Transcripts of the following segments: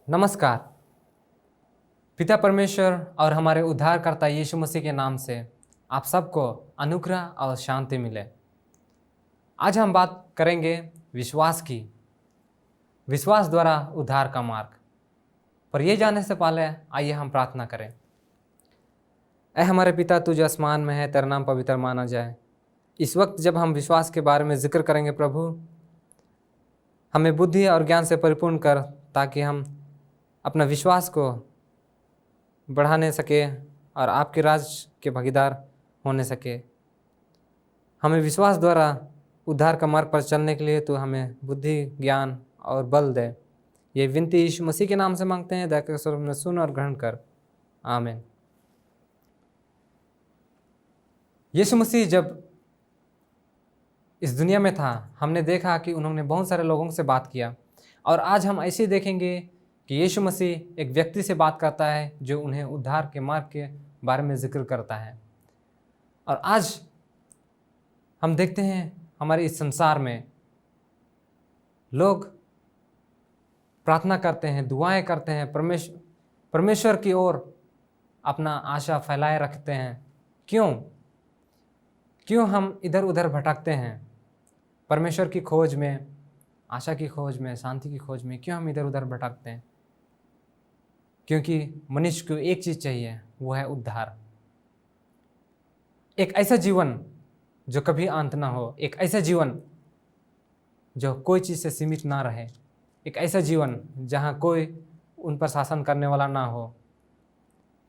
नमस्कार। पिता परमेश्वर और हमारे उद्धारकर्ता यीशु मसीह के नाम से आप सबको अनुग्रह और शांति मिले। आज हम बात करेंगे विश्वास की, विश्वास द्वारा उद्धार का मार्ग। पर यह जानने से पहले आइए हम प्रार्थना करें। ऐ हमारे पिता, तू जो आसमान में है, तेरा नाम पवित्र माना जाए। इस वक्त जब हम विश्वास के बारे में जिक्र करेंगे प्रभु, हमें बुद्धि और ज्ञान से परिपूर्ण कर, ताकि हम अपना विश्वास को बढ़ाने सके और आपके राज के भागीदार होने सके। हमें विश्वास द्वारा उद्धार का मार्ग पर चलने के लिए तो हमें बुद्धि, ज्ञान और बल दे। ये विनती यीशु मसीह के नाम से मांगते हैं, दया कर स्वरूप में सुन और ग्रहण कर। आमीन। यीशु मसीह जब इस दुनिया में था, हमने देखा कि उन्होंने बहुत सारे लोगों से बात किया, और आज हम ऐसे देखेंगे कि यीशु मसीह एक व्यक्ति से बात करता है जो उन्हें उद्धार के मार्ग के बारे में जिक्र करता है। और आज हम देखते हैं हमारे इस संसार में लोग प्रार्थना करते हैं, दुआएं करते हैं, परमेश्वर की ओर अपना आशा फैलाए रखते हैं। क्यों हम इधर उधर भटकते हैं? परमेश्वर की खोज में, आशा की खोज में, शांति की खोज में क्यों हम इधर उधर भटकते हैं? क्योंकि मनुष्य को एक चीज़ चाहिए, वो है उद्धार। एक ऐसा जीवन जो कभी अंत ना हो, एक ऐसा जीवन जो कोई चीज़ से सीमित ना रहे, एक ऐसा जीवन जहाँ कोई उन पर शासन करने वाला ना हो,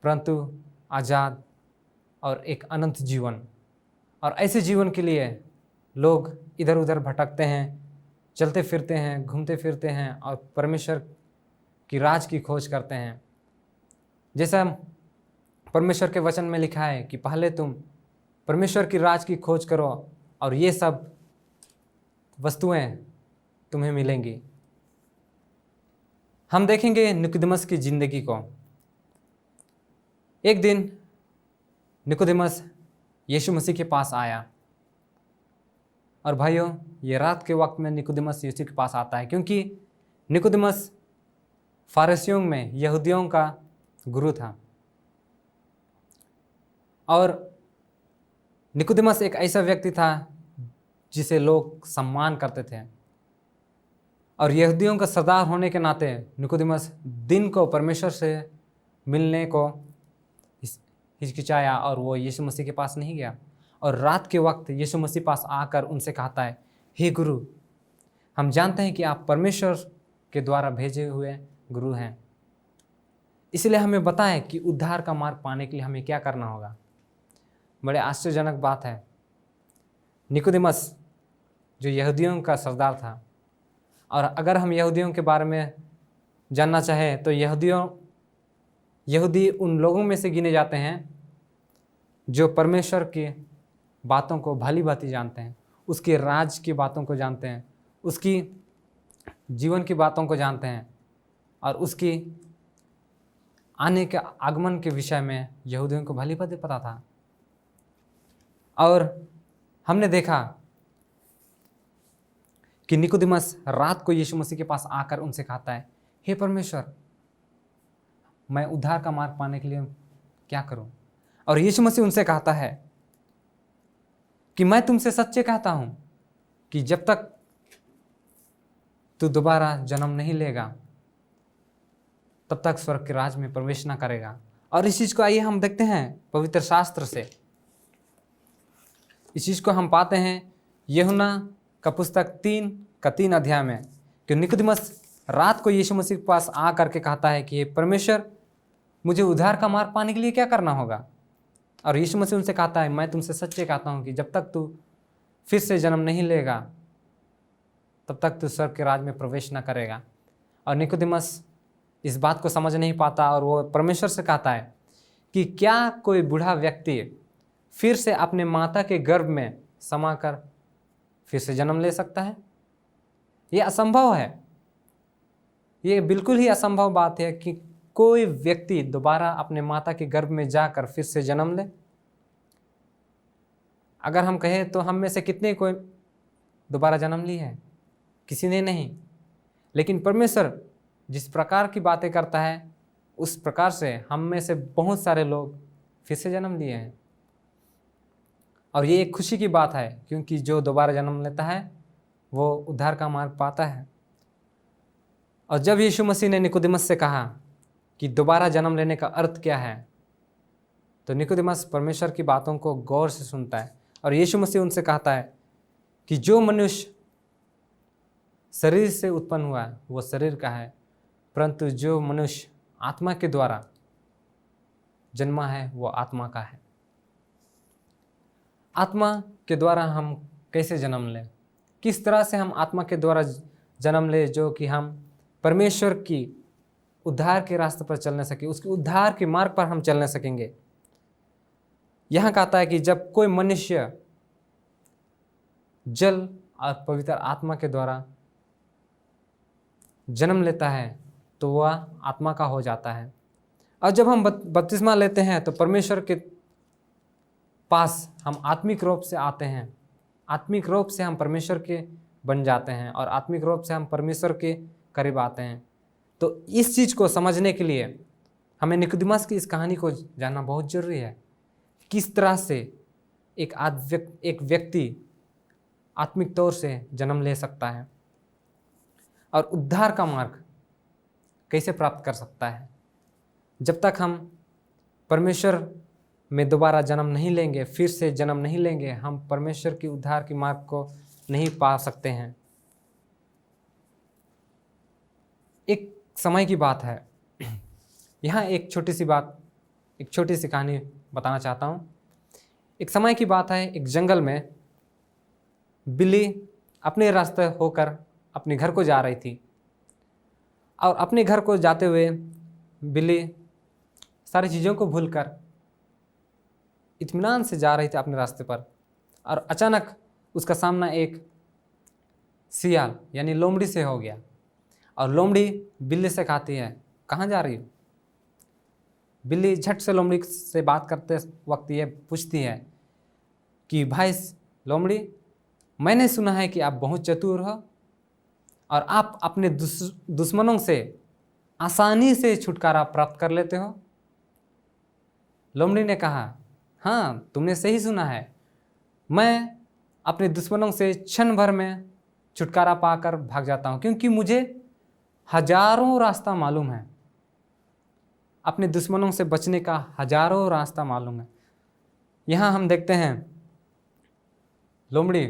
परंतु आज़ाद और एक अनंत जीवन। और ऐसे जीवन के लिए लोग इधर उधर भटकते हैं, चलते फिरते हैं, घूमते फिरते हैं और परमेश्वर की राज की खोज करते हैं। जैसा परमेश्वर के वचन में लिखा है कि पहले तुम परमेश्वर की राज की खोज करो और ये सब वस्तुएं तुम्हें मिलेंगी। हम देखेंगे निकोदेमस की जिंदगी को। एक दिन निकोदेमस यीशु मसीह के पास आया, और भाइयों, ये रात के वक्त में निकोदेमस यीशु के पास आता है, क्योंकि निकोदेमस फारिसियों में यहूदियों का गुरु था। और निकोदेमस एक ऐसा व्यक्ति था जिसे लोग सम्मान करते थे, और यहूदियों का सरदार होने के नाते निकोदेमस दिन को परमेश्वर से मिलने को हिचकिचाया और वो यीशु मसीह के पास नहीं गया। और रात के वक्त यीशु मसीह पास आकर उनसे कहता है, हे गुरु, हम जानते हैं कि आप परमेश्वर के द्वारा भेजे हुए गुरु हैं, इसलिए हमें बताएं कि उद्धार का मार्ग पाने के लिए हमें क्या करना होगा। बड़े आश्चर्यजनक बात है। निकोदेमस जो यहूदियों का सरदार था, और अगर हम यहूदियों के बारे में जानना चाहें तो यहूदी उन लोगों में से गिने जाते हैं जो परमेश्वर की बातों को भली भांति जानते हैं, उसके राज की बातों को जानते हैं, उसकी जीवन की बातों को जानते हैं, और उसकी आने के आगमन के विषय में यहूदियों को भली भांति पता था। और हमने देखा कि निकोदेमस रात को यीशु मसीह के पास आकर उनसे कहता है, हे परमेश्वर, मैं उद्धार का मार्ग पाने के लिए क्या करूं? और यीशु मसीह उनसे कहता है कि मैं तुमसे सच्चे कहता हूं कि जब तक तू दोबारा जन्म नहीं लेगा, तब तक स्वर्ग के राज में प्रवेश ना करेगा। और इस चीज़ को आइए हम देखते हैं पवित्र शास्त्र से। इस चीज़ को हम पाते हैं यूहन्ना का पुस्तक 3 अध्याय में, कि निकोदेमस रात को यीशु मसीह के पास आ करके कहता है कि परमेश्वर, मुझे उद्धार का मार्ग पाने के लिए क्या करना होगा? और यीशु मसीह उनसे कहता है, मैं तुमसे सच्चे कहता हूँ कि जब तक तू फिर से जन्म नहीं लेगा, तब तक तू स्वर्ग के राज में प्रवेश न करेगा। और निकोदेमस इस बात को समझ नहीं पाता, और वो परमेश्वर से कहता है कि क्या कोई बूढ़ा व्यक्ति फिर से अपने माता के गर्भ में समाकर फिर से जन्म ले सकता है? ये असंभव है। ये बिल्कुल ही असंभव बात है कि कोई व्यक्ति दोबारा अपने माता के गर्भ में जाकर फिर से जन्म ले। अगर हम कहें तो हम में से कितने कोई दोबारा जन्म ली है? किसी ने नहीं। लेकिन परमेश्वर जिस प्रकार की बातें करता है उस प्रकार से हम में से बहुत सारे लोग फिर से जन्म लिए हैं। और ये एक खुशी की बात है, क्योंकि जो दोबारा जन्म लेता है वो उद्धार का मार्ग पाता है। और जब यीशु मसीह ने निकोदेमस से कहा कि दोबारा जन्म लेने का अर्थ क्या है, तो निकोदेमस परमेश्वर की बातों को गौर से सुनता है। और यीशु मसीह उनसे कहता है कि जो मनुष्य शरीर से उत्पन्न हुआ है वो शरीर का है, परंतु जो मनुष्य आत्मा के द्वारा जन्मा है वो आत्मा का है। आत्मा के द्वारा हम कैसे जन्म लें, किस तरह से हम आत्मा के द्वारा जन्म लें, जो कि हम परमेश्वर की उद्धार के रास्ते पर चलने सके, उसके उद्धार के मार्ग पर हम चलने सकेंगे। यहाँ कहता है कि जब कोई मनुष्य जल और पवित्र आत्मा के द्वारा जन्म लेता है तो वह आत्मा का हो जाता है। और जब हम बपतिस्मा लेते हैं तो परमेश्वर के पास हम आत्मिक रूप से आते हैं, आत्मिक रूप से हम परमेश्वर के बन जाते हैं और आत्मिक रूप से हम परमेश्वर के करीब आते हैं। तो इस चीज़ को समझने के लिए हमें निकोदेमस की इस कहानी को जानना बहुत जरूरी है। किस तरह से एक व्यक्ति आत्मिक तौर से जन्म ले सकता है और उद्धार का मार्ग कैसे प्राप्त कर सकता है। जब तक हम परमेश्वर में दोबारा जन्म नहीं लेंगे, फिर से जन्म नहीं लेंगे, हम परमेश्वर की उद्धार की मार्ग को नहीं पा सकते हैं। एक समय की बात है, यहाँ एक छोटी सी कहानी बताना चाहता हूँ। एक समय की बात है, एक जंगल में बिल्ली अपने रास्ते होकर अपने घर को जा रही थी। और अपने घर को जाते हुए बिल्ली सारी चीज़ों को भूलकर इत्मीनान से जा रही थी अपने रास्ते पर। और अचानक उसका सामना एक सियाल यानी लोमड़ी से हो गया। और लोमड़ी बिल्ली से कहती है, कहाँ जा रही हो? बिल्ली झट से लोमड़ी से बात करते वक्त ये पूछती है कि भाई लोमड़ी, मैंने सुना है कि आप बहुत चतुर हो और आप अपने दुश्मनों से आसानी से छुटकारा प्राप्त कर लेते हो। लोमड़ी ने कहा, हाँ तुमने सही सुना है, मैं अपने दुश्मनों से क्षण भर में छुटकारा पाकर भाग जाता हूँ, क्योंकि मुझे हजारों रास्ता मालूम है। अपने दुश्मनों से बचने का हजारों रास्ता मालूम है। यहाँ हम देखते हैं लोमड़ी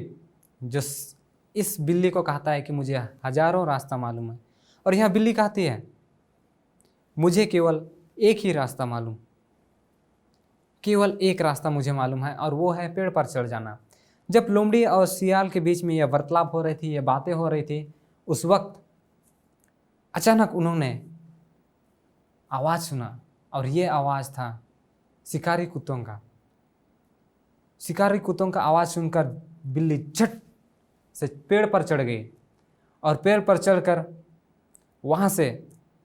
जो इस बिल्ली को कहता है कि मुझे हजारों रास्ता मालूम है, और यहाँ बिल्ली कहती है मुझे केवल एक ही रास्ता मालूम, केवल एक रास्ता मुझे मालूम है, और वो है पेड़ पर चढ़ जाना। जब लोमड़ी और सियाल के बीच में यह वार्तालाप हो रही थी, यह बातें हो रही थी, उस वक्त अचानक उन्होंने आवाज़ सुना, और ये आवाज़ था शिकारी कुत्तों का। शिकारी कुत्तों का आवाज़ सुनकर बिल्ली झट से पेड़ पर चढ़ गई, और पेड़ पर चढ़कर वहाँ से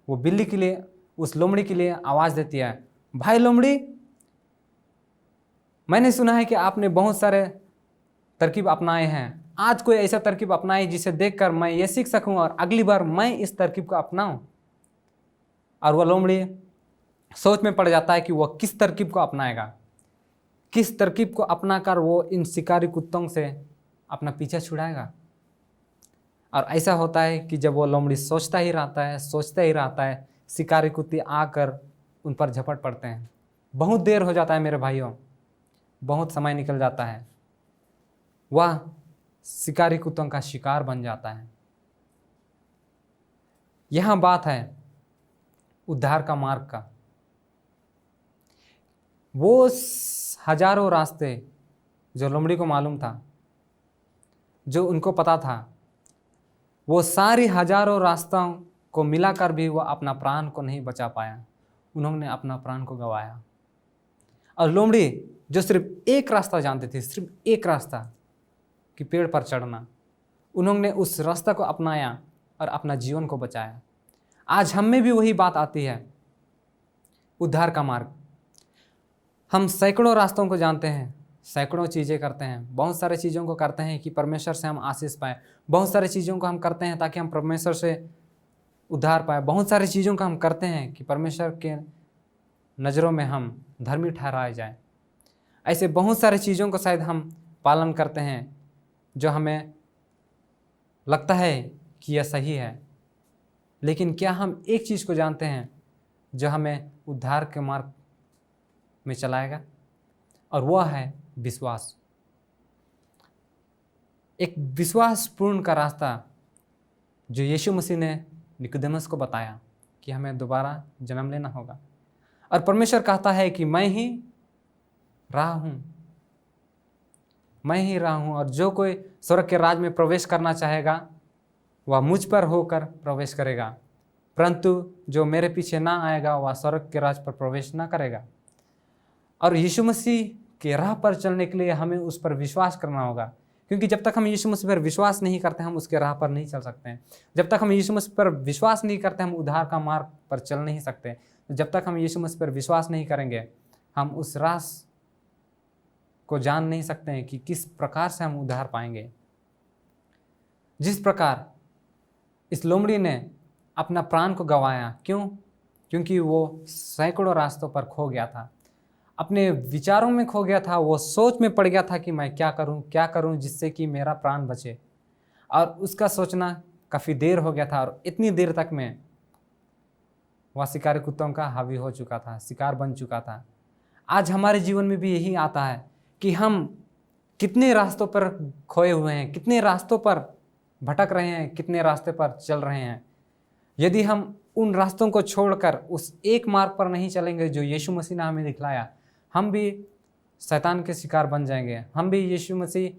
वो बिल्ली के लिए, उस लोमड़ी के लिए आवाज़ देती है, भाई लोमड़ी, मैंने सुना है कि आपने बहुत सारे तरकीब अपनाए हैं। आज कोई ऐसा तरकीब अपनाए जिसे देखकर मैं ये सीख सकूं और अगली बार मैं इस तरकीब को अपनाऊं। और वह लोमड़ी सोच में पड़ जाता है कि वह किस तरकीब को अपनाएगा, किस तरकीब को अपनाकर वो इन शिकारी कुत्तों से अपना पीछा छुड़ाएगा। और ऐसा होता है कि जब वो लोमड़ी सोचता ही रहता है, शिकारी कुत्ते आकर उन पर झपट पड़ते हैं। बहुत देर हो जाता है मेरे भाइयों, बहुत समय निकल जाता है, वह शिकारी कुत्तों का शिकार बन जाता है। यहाँ बात है उद्धार का मार्ग का। वो हजारों रास्ते जो लोमड़ी को मालूम था, जो उनको पता था, वो सारी हजारों रास्तों को मिलाकर भी वह अपना प्राण को नहीं बचा पाया। उन्होंने अपना प्राण को गंवाया। और लोमड़ी जो सिर्फ एक रास्ता जानते थे, सिर्फ एक रास्ता कि पेड़ पर चढ़ना, उन्होंने उस रास्ता को अपनाया और अपना जीवन को बचाया। आज हम में भी वही बात आती है, उद्धार का मार्ग। हम सैकड़ों रास्तों को जानते हैं, सैकड़ों चीज़ें करते हैं, बहुत सारे चीज़ों को करते हैं कि परमेश्वर से हम आशीष पाएँ। बहुत सारे चीज़ों को हम करते हैं ताकि हम परमेश्वर से उद्धार पाए। बहुत सारी चीज़ों का हम करते हैं कि परमेश्वर के नज़रों में हम धर्मी ठहराए जाएं। ऐसे बहुत सारी चीज़ों को शायद हम पालन करते हैं जो हमें लगता है कि यह सही है, लेकिन क्या हम एक चीज़ को जानते हैं जो हमें उद्धार के मार्ग में चलाएगा, और वह है विश्वास। एक विश्वासपूर्ण का रास्ता जो यीशु मसीह ने निकोदेमस को बताया कि हमें दोबारा जन्म लेना होगा। और परमेश्वर कहता है कि मैं ही राह हूँ, मैं ही राह हूँ, और जो कोई स्वर्ग के राज में प्रवेश करना चाहेगा वह मुझ पर होकर प्रवेश करेगा, परंतु जो मेरे पीछे ना आएगा वह स्वर्ग के राज पर प्रवेश ना करेगा। और यीशु मसीह के राह पर चलने के लिए हमें उस पर विश्वास करना होगा, क्योंकि जब तक हम यीशु मसीह पर विश्वास नहीं करते हम उसके राह पर नहीं चल सकते हैं। जब तक हम यीशु मसीह पर विश्वास नहीं करते हम उद्धार का मार्ग पर चल नहीं सकते। जब तक हम यीशु मसीह पर विश्वास नहीं करेंगे हम उस राह को जान नहीं सकते हैं कि किस प्रकार से हम उद्धार पाएंगे। जिस प्रकार इस लोमड़ी ने अपना प्राण को गंवाया, क्यों? क्योंकि वो सैकड़ों रास्तों पर खो गया था, अपने विचारों में खो गया था, वो सोच में पड़ गया था कि मैं क्या करूं जिससे कि मेरा प्राण बचे। और उसका सोचना काफ़ी देर हो गया था, और इतनी देर तक में वह शिकारी कुत्तों का हावी हो चुका था, शिकार बन चुका था। आज हमारे जीवन में भी यही आता है कि हम कितने रास्तों पर खोए हुए हैं, कितने रास्तों पर भटक रहे हैं, कितने रास्ते पर चल रहे हैं। यदि हम उन रास्तों को छोड़कर उस एक मार्ग पर नहीं चलेंगे जो यीशु मसीह ने हमें दिखलाया, हम भी शैतान के शिकार बन जाएंगे, हम भी यीशु मसीह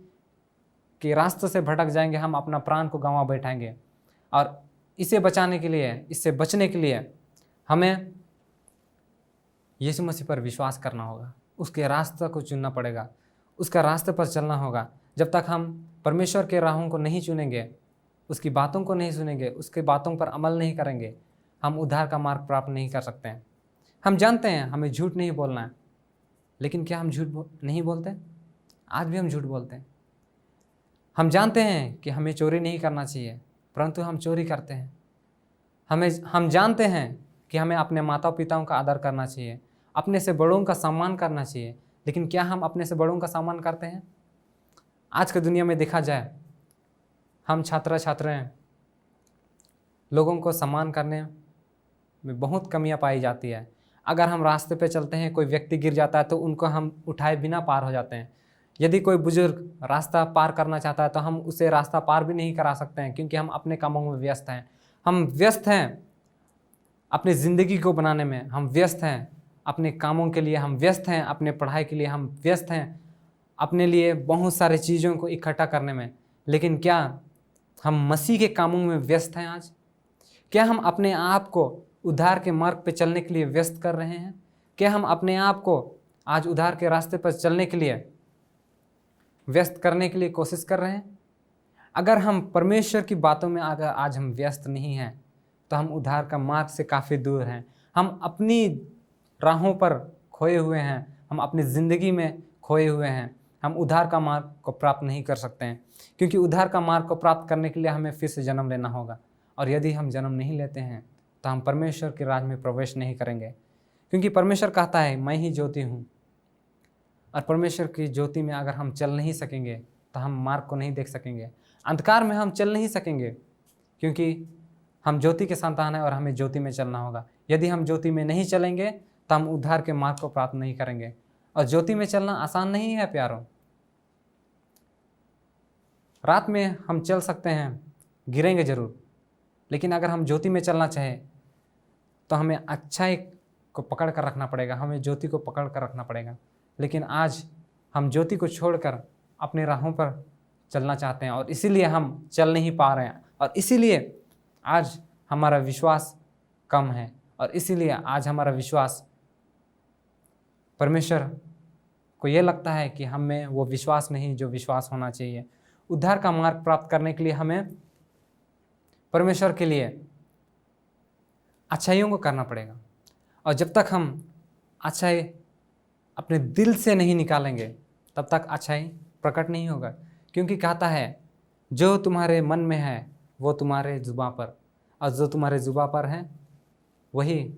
के रास्ते से भटक जाएंगे, हम अपना प्राण को गंवा बैठाएंगे। और इसे बचाने के लिए, इससे बचने के लिए हमें यीशु मसीह पर विश्वास करना होगा, उसके रास्ते को चुनना पड़ेगा, उसका रास्ते पर चलना होगा। जब तक हम परमेश्वर के राहों को नहीं चुनेंगे, उसकी बातों को नहीं सुनेंगे, उसकी बातों पर अमल नहीं करेंगे, हम उद्धार का मार्ग प्राप्त नहीं कर सकते हैं। हम जानते हैं हमें झूठ नहीं बोलना है, लेकिन क्या हम झूठ नहीं बोलते? आज भी हम झूठ बोलते हैं। हम जानते हैं कि हमें चोरी नहीं करना चाहिए, परंतु हम चोरी करते हैं। हम जानते हैं कि हमें अपने माता पिताओं का आदर करना चाहिए, अपने से बड़ों का सम्मान करना चाहिए, लेकिन क्या हम अपने से बड़ों का सम्मान करते हैं? आज की दुनिया में देखा जाए, हम छात्राएं लोगों को सम्मान करने में बहुत कमियां पाई जाती है। अगर हम रास्ते पे चलते हैं, कोई व्यक्ति गिर जाता है तो उनको हम उठाए बिना पार हो जाते हैं। यदि कोई बुजुर्ग रास्ता पार करना चाहता है तो हम उसे रास्ता पार भी नहीं करा सकते हैं, क्योंकि हम अपने कामों में व्यस्त हैं। हम व्यस्त हैं अपनी ज़िंदगी को बनाने में, हम व्यस्त हैं अपने कामों के लिए, हम व्यस्त हैं अपने पढ़ाई के लिए, हम व्यस्त हैं अपने लिए बहुत सारे चीज़ों को इकट्ठा करने में। लेकिन क्या हम मसीह के कामों में व्यस्त हैं आज? क्या हम अपने आप को उद्धार के मार्ग पे चलने के लिए व्यस्त कर रहे हैं? क्या हम अपने आप को आज उद्धार के रास्ते पर चलने के लिए व्यस्त करने के लिए कोशिश कर रहे हैं? अगर हम परमेश्वर की बातों में अगर आज हम व्यस्त नहीं हैं तो हम उद्धार का मार्ग से काफ़ी दूर हैं। हम अपनी राहों पर खोए हुए हैं, हम अपनी ज़िंदगी में खोए हुए हैं। हम उद्धार का मार्ग को प्राप्त नहीं कर सकते हैं, क्योंकि उद्धार का मार्ग को प्राप्त करने के लिए हमें फिर से जन्म लेना होगा। और यदि हम जन्म नहीं लेते हैं तो हम परमेश्वर के राज में प्रवेश नहीं करेंगे, क्योंकि परमेश्वर कहता है मैं ही ज्योति हूँ। और परमेश्वर की ज्योति में अगर हम चल नहीं सकेंगे तो हम मार्ग को नहीं देख सकेंगे, अंधकार में हम चल नहीं सकेंगे, क्योंकि हम ज्योति के संतान हैं और हमें ज्योति में चलना होगा। यदि हम ज्योति में नहीं चलेंगे तो हम उद्धार के मार्ग को प्राप्त नहीं करेंगे। और ज्योति में चलना आसान नहीं है प्यारों। रात में हम चल सकते हैं, गिरेंगे जरूर, लेकिन अगर हम ज्योति में चलना चाहें तो हमें अच्छाई को पकड़ कर रखना पड़ेगा, हमें ज्योति को पकड़ कर रखना पड़ेगा। लेकिन आज हम ज्योति को छोड़कर अपने राहों पर चलना चाहते हैं और इसीलिए हम चल नहीं पा रहे हैं, और इसीलिए आज हमारा विश्वास कम है, और इसीलिए आज हमारा विश्वास परमेश्वर को ये लगता है कि हम में वो विश्वास नहीं जो विश्वास होना चाहिए। उद्धार का मार्ग प्राप्त करने के लिए हमें परमेश्वर के लिए अच्छाइयों को करना पड़ेगा, और जब तक हम अच्छाई अपने दिल से नहीं निकालेंगे तब तक अच्छाई प्रकट नहीं होगा। क्योंकि कहता है जो तुम्हारे मन में है वो तुम्हारे जुबां पर, और जो तुम्हारे जुबा पर है वही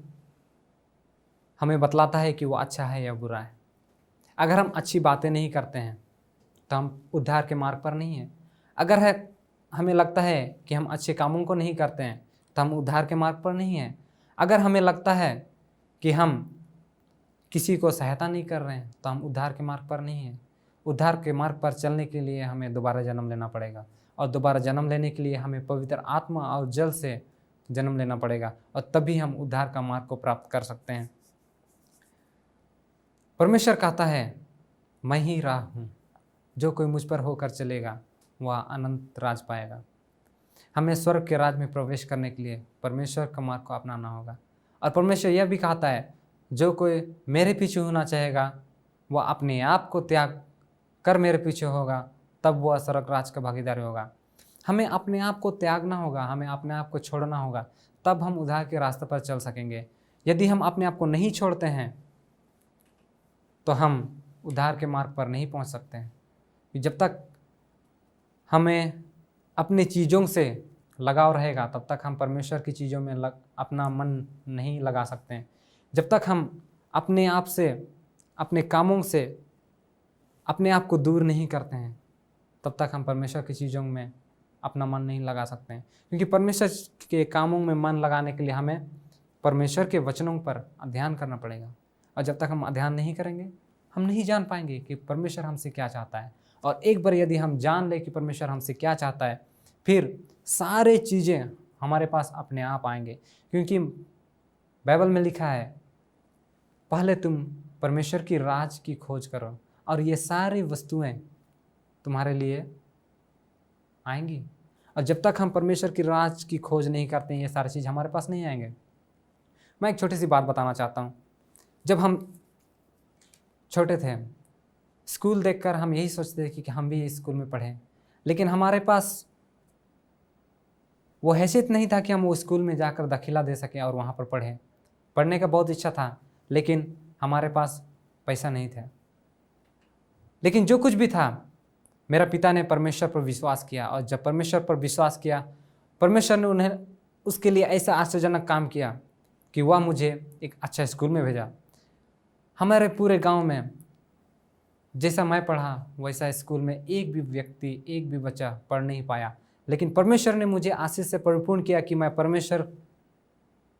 हमें बतलाता है कि वो अच्छा है या बुरा है। अगर हम अच्छी बातें नहीं करते हैं तो हम उद्धार के मार्ग पर नहीं हैं। अगर है हमें लगता है कि हम अच्छे कामों को नहीं करते हैं तो हम उद्धार के मार्ग पर नहीं हैं। अगर हमें लगता है कि हम किसी को सहायता नहीं कर रहे हैं तो हम उद्धार के मार्ग पर नहीं हैं। उद्धार के मार्ग पर चलने के लिए हमें दोबारा जन्म लेना पड़ेगा, और दोबारा जन्म लेने के लिए हमें पवित्र आत्मा और जल से जन्म लेना पड़ेगा, और तभी हम उद्धार का मार्ग को प्राप्त कर सकते हैं। परमेश्वर कहता है, मैं ही राह हूँ, जो कोई मुझ पर होकर चलेगा वह अनंत राज पाएगा। हमें स्वर्ग के राज में प्रवेश करने के लिए परमेश्वर का मार्ग को अपनाना होगा। और परमेश्वर यह भी कहता है, जो कोई मेरे पीछे होना चाहेगा वह अपने आप को त्याग कर मेरे पीछे होगा, तब वह स्वर्ग राज का भागीदार होगा। हमें अपने आप को त्यागना होगा, हमें अपने आप को छोड़ना होगा, तब हम उद्धार के रास्ते पर चल सकेंगे। यदि हम अपने आप को नहीं छोड़ते हैं तो हम उद्धार के मार्ग पर नहीं पहुंच सकते हैं। जब तक हमें अपनी चीज़ों से लगाव रहेगा तब तक हम परमेश्वर की चीज़ों में अपना मन नहीं लगा सकते हैं। जब तक हम अपने आप से, अपने कामों से अपने आप को दूर नहीं करते हैं तब तक हम परमेश्वर की चीज़ों में अपना मन नहीं लगा सकते हैं। क्योंकि परमेश्वर के कामों में मन लगाने के लिए हमें परमेश्वर के वचनों पर अध्ययन करना पड़ेगा, और जब तक हम अध्ययन नहीं करेंगे हम नहीं जान पाएंगे कि परमेश्वर हमसे क्या चाहता है। और एक बार यदि हम जान ले कि परमेश्वर हमसे क्या चाहता है, फिर सारे चीज़ें हमारे पास अपने आप आएंगे। क्योंकि बाइबल में लिखा है, पहले तुम परमेश्वर की राज की खोज करो और ये सारी वस्तुएं तुम्हारे लिए आएंगी। और जब तक हम परमेश्वर की राज की खोज नहीं करते हैं ये सारी चीज़ हमारे पास नहीं आएंगे। मैं एक छोटी सी बात बताना चाहता हूँ। जब हम छोटे थे, स्कूल देखकर हम यही सोचते थे कि हम भी इस स्कूल में पढ़ें, लेकिन हमारे पास वो हैसियत नहीं था कि हम वो स्कूल में जाकर दाखिला दे सकें और वहाँ पर पढ़ें। पढ़ने का बहुत इच्छा था, लेकिन हमारे पास पैसा नहीं था। लेकिन जो कुछ भी था, मेरा पिता ने परमेश्वर पर विश्वास किया, और जब परमेश्वर पर विश्वास किया, परमेश्वर ने उन्हें उसके लिए ऐसा आश्चर्यजनक काम किया कि वह मुझे एक अच्छा स्कूल में भेजा। हमारे पूरे गांव में जैसा मैं पढ़ा वैसा स्कूल में एक भी व्यक्ति, एक भी बच्चा पढ़ नहीं पाया, लेकिन परमेश्वर ने मुझे आशीष से परिपूर्ण किया कि मैं परमेश्वर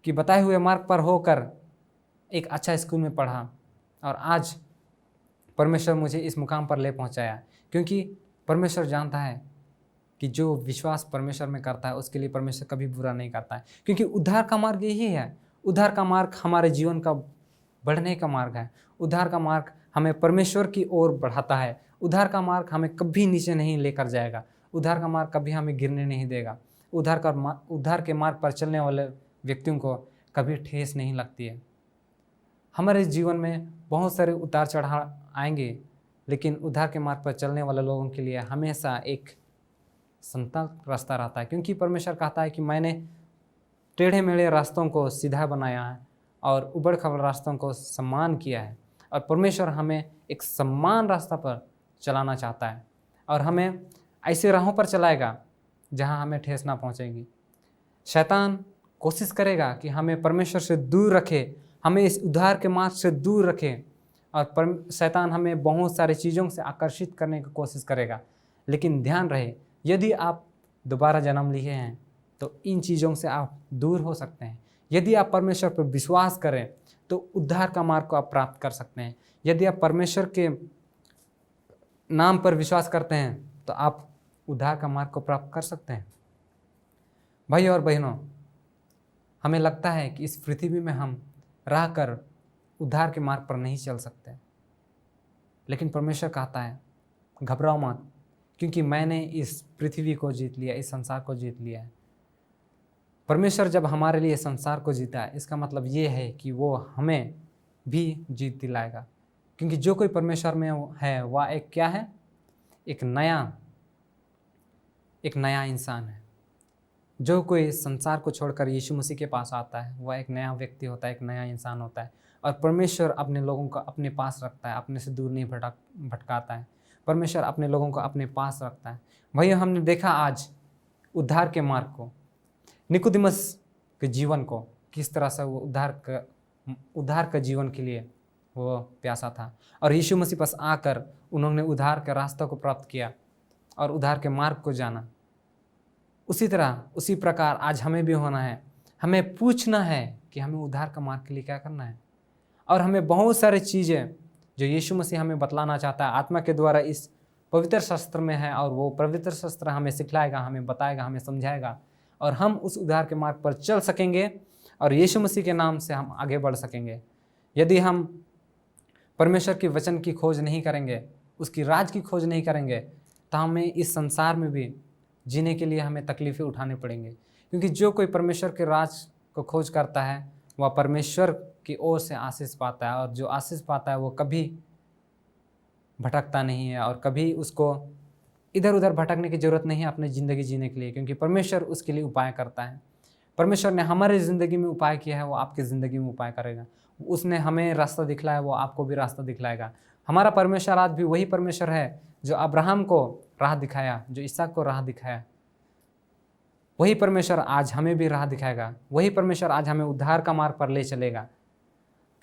की बताए हुए मार्ग पर होकर एक अच्छा स्कूल में पढ़ा, और आज परमेश्वर मुझे इस मुकाम पर ले पहुंचाया। क्योंकि परमेश्वर जानता है कि जो विश्वास परमेश्वर में करता है उसके लिए परमेश्वर कभी बुरा नहीं करता है। क्योंकि उद्धार का मार्ग यही है। उद्धार का मार्ग हमारे जीवन का बढ़ने का मार्ग है। उद्धार का मार्ग हमें परमेश्वर की ओर बढ़ाता है। उद्धार का मार्ग हमें कभी नीचे नहीं लेकर जाएगा। उद्धार का मार्ग कभी हमें गिरने नहीं देगा। उद्धार के मार्ग पर चलने वाले व्यक्तियों को कभी ठेस नहीं लगती है। हमारे जीवन में बहुत सारे उतार चढ़ाव आएंगे, लेकिन उद्धार के मार्ग पर चलने वाले लोगों के लिए हमेशा एक समतल रास्ता रहता है। क्योंकि परमेश्वर कहता है कि मैंने टेढ़े मेढ़े रास्तों को सीधा बनाया है और उबड़ खाबड़ रास्तों को सम्मान किया है। और परमेश्वर हमें एक सम्मान रास्ता पर चलाना चाहता है, और हमें ऐसे राहों पर चलाएगा जहां हमें ठेस ना पहुंचेगी। शैतान कोशिश करेगा कि हमें परमेश्वर से दूर रखे, हमें इस उद्धार के मार्ग से दूर रखे, और शैतान हमें बहुत सारी चीज़ों से आकर्षित करने की कोशिश करेगा। लेकिन ध्यान रहे, यदि आप दोबारा जन्म लिए हैं तो इन चीज़ों से आप दूर हो सकते हैं। यदि आप परमेश्वर पर विश्वास करें तो उद्धार का मार्ग को आप प्राप्त कर सकते हैं। यदि आप परमेश्वर के नाम पर विश्वास करते हैं तो आप उद्धार का मार्ग को प्राप्त कर सकते हैं। भाई और बहनों, हमें लगता है कि इस पृथ्वी में हम रह कर उद्धार के मार्ग पर नहीं चल सकते, लेकिन परमेश्वर कहता है, घबराओ मत, क्योंकि मैंने इस पृथ्वी को जीत लिया, इस संसार को जीत लिया है। परमेश्वर जब हमारे लिए संसार को जीता है, इसका मतलब ये है कि वो हमें भी जीत दिलाएगा। क्योंकि जो कोई परमेश्वर में है वह एक क्या है? एक नया इंसान है। जो कोई संसार को छोड़कर यीशु मसीह के पास आता है वह एक नया व्यक्ति होता है, एक नया इंसान होता है। और परमेश्वर अपने लोगों को अपने पास रखता है, अपने से दूर नहीं भटकाता है। परमेश्वर अपने लोगों को अपने पास रखता है। वही हमने देखा आज उद्धार के मार्ग को। निकोदेमस के जीवन को किस तरह से वो उद्धार का जीवन के लिए वो प्यासा था, और यीशु मसीह पास आकर उन्होंने उद्धार के रास्ते को प्राप्त किया और उद्धार के मार्ग को जाना। उसी तरह उसी प्रकार आज हमें भी होना है। हमें पूछना है कि हमें उद्धार का मार्ग के लिए क्या करना है, और हमें बहुत सारी चीज़ें जो यीशु मसीह हमें बतलाना चाहता है आत्मा के द्वारा इस पवित्र शास्त्र में है, और वो पवित्र शास्त्र हमें सिखलाएगा, हमें बताएगा, हमें समझाएगा, और हम उस उद्धार के मार्ग पर चल सकेंगे और यीशु मसीह के नाम से हम आगे बढ़ सकेंगे। यदि हम परमेश्वर के वचन की खोज नहीं करेंगे, उसकी राज की खोज नहीं करेंगे, तो हमें इस संसार में भी जीने के लिए हमें तकलीफ़ें उठानी पड़ेंगी। क्योंकि जो कोई परमेश्वर के राज को खोज करता है वह परमेश्वर की ओर से आशीष पाता है, और जो आशीष पाता है वो कभी भटकता नहीं है, और कभी उसको इधर उधर भटकने की ज़रूरत नहीं है अपनी ज़िंदगी जीने के लिए, क्योंकि परमेश्वर उसके लिए उपाय करता है। परमेश्वर ने हमारी ज़िंदगी में उपाय किया है, वो आपकी ज़िंदगी में उपाय करेगा। उसने हमें रास्ता दिखलाया, वो आपको भी रास्ता दिखलाएगा। हमारा परमेश्वर आज भी वही परमेश्वर है जो अब्राहम को राह दिखाया, जो इसहाक को राह दिखाया। वही परमेश्वर आज हमें भी राह दिखाएगा। वही परमेश्वर आज हमें उद्धार का मार्ग पर ले चलेगा।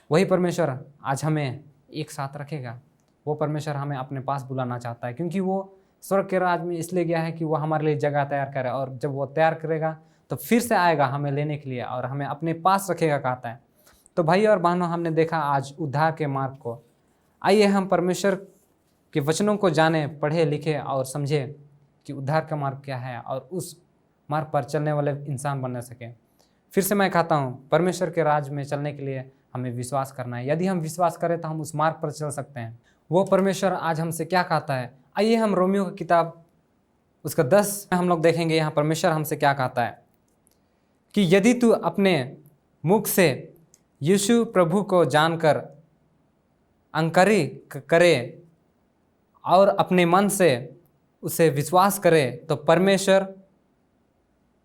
वही परमेश्वर आज हमें एक साथ रखेगा। वो परमेश्वर हमें अपने पास बुलाना चाहता है, क्योंकि वो स्वर्ग के राज में इसलिए गया है कि वो हमारे लिए जगह तैयार करे, और जब वो तैयार करेगा तो फिर से आएगा हमें लेने के लिए और हमें अपने पास रखेगा कहता है। तो भाई और बहनों, हमने देखा आज उद्धार के मार्ग को। आइए हम परमेश्वर के वचनों को जाने, पढ़े, लिखे और समझे कि उद्धार का मार्ग क्या है, और उस मार्ग पर चलने वाले इंसान बनने सकें। फिर से मैं कहता हूँ, परमेश्वर के राज में चलने के लिए हमें विश्वास करना है। यदि हम विश्वास करें तो हम उस मार्ग पर चल सकते हैं। वो परमेश्वर आज हमसे क्या कहता है, आइए हम रोमियो की किताब उसका 10 में हम लोग देखेंगे। यहाँ परमेश्वर हमसे क्या कहता है कि यदि तू अपने मुख से यीशु प्रभु को जानकर अंकरी करे और अपने मन से उसे विश्वास करे तो परमेश्वर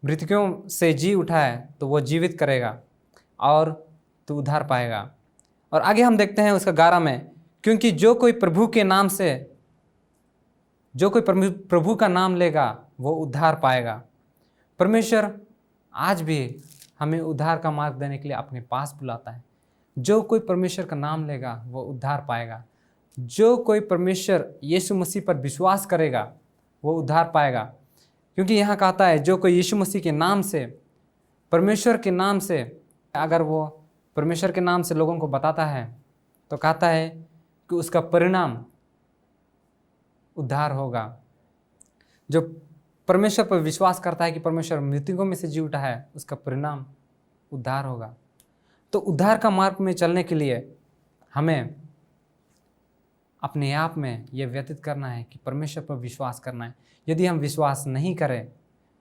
मृतकों से जी उठाए तो वो जीवित करेगा और तू उद्धार पाएगा। और आगे हम देखते हैं उसका 11 में, क्योंकि जो कोई प्रभु का नाम लेगा वो उद्धार पाएगा। परमेश्वर आज भी हमें उद्धार का मार्ग देने के लिए अपने पास बुलाता है। जो कोई परमेश्वर का नाम लेगा वो उद्धार पाएगा। जो कोई परमेश्वर यीशु मसीह पर विश्वास करेगा वो उद्धार पाएगा। क्योंकि यहाँ कहता है, जो कोई यीशु मसीह के नाम से, परमेश्वर के नाम से, अगर वो परमेश्वर के नाम से लोगों को बताता है तो कहता है कि उसका परिणाम उद्धार होगा। जो परमेश्वर पर विश्वास करता है कि परमेश्वर मृतकों में से जी उठा है, उसका परिणाम उद्धार होगा। तो उद्धार का मार्ग में चलने के लिए हमें अपने आप में यह व्यतीत करना है कि परमेश्वर पर विश्वास करना है। यदि हम विश्वास नहीं करें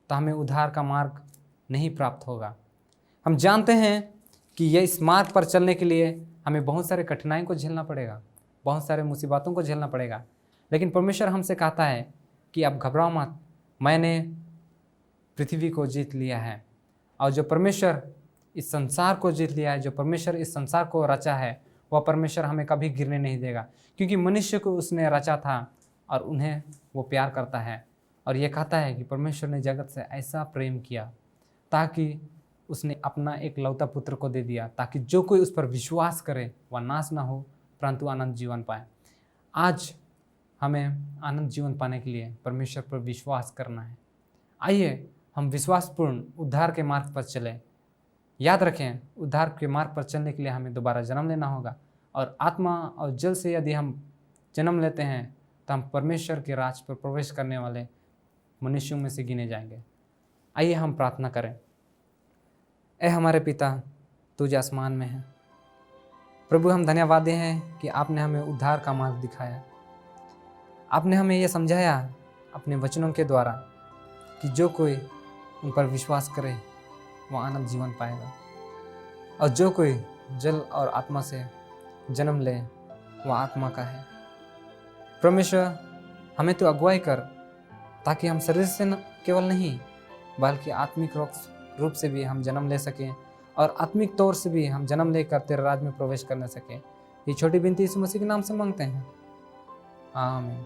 तो हमें उद्धार का मार्ग नहीं प्राप्त होगा। हम जानते हैं कि यह इस मार्ग पर चलने के लिए हमें बहुत सारे कठिनाइयों को झेलना पड़ेगा, बहुत सारे मुसीबतों को झेलना पड़ेगा। लेकिन परमेश्वर हमसे कहता है कि आप घबराओ मत, मैंने पृथ्वी को जीत लिया है। और जो परमेश्वर इस संसार को जीत लिया है, जो परमेश्वर इस संसार को रचा है, वह परमेश्वर हमें कभी गिरने नहीं देगा। क्योंकि मनुष्य को उसने रचा था और उन्हें वो प्यार करता है। और ये कहता है कि परमेश्वर ने जगत से ऐसा प्रेम किया ताकि उसने अपना एक लौता पुत्र को दे दिया, ताकि जो कोई उस पर विश्वास करे वह नाश ना हो परंतु आनंद जीवन पाए। आज हमें आनंद जीवन पाने के लिए परमेश्वर पर विश्वास करना है। आइए हम विश्वासपूर्ण उद्धार के मार्ग पर चलें। याद रखें, उद्धार के मार्ग पर चलने के लिए हमें दोबारा जन्म लेना होगा, और आत्मा और जल से यदि हम जन्म लेते हैं तो हम परमेश्वर के राज पर प्रवेश करने वाले मनुष्यों में से गिने जाएंगे। आइए हम प्रार्थना करें। ऐ हमारे पिता, तू जो आसमान में है, प्रभु हम धन्यवाद हैं कि आपने हमें उद्धार का मार्ग दिखाया। आपने हमें यह समझाया अपने वचनों के द्वारा कि जो कोई उन पर विश्वास करे वो आनंद जीवन पाएगा, और जो कोई जल और आत्मा से जन्म ले वह आत्मा का है। परमेश्वर, हमें तो अगुवाई कर ताकि हम शरीर से केवल नहीं बल्कि आत्मिक रूप से भी हम जन्म ले सकें, और आत्मिक तौर से भी हम जन्म लेकर तेरे राज में प्रवेश करने सकें। ये छोटी विनती यीशु मसीह के नाम से मांगते हैं, आमीन।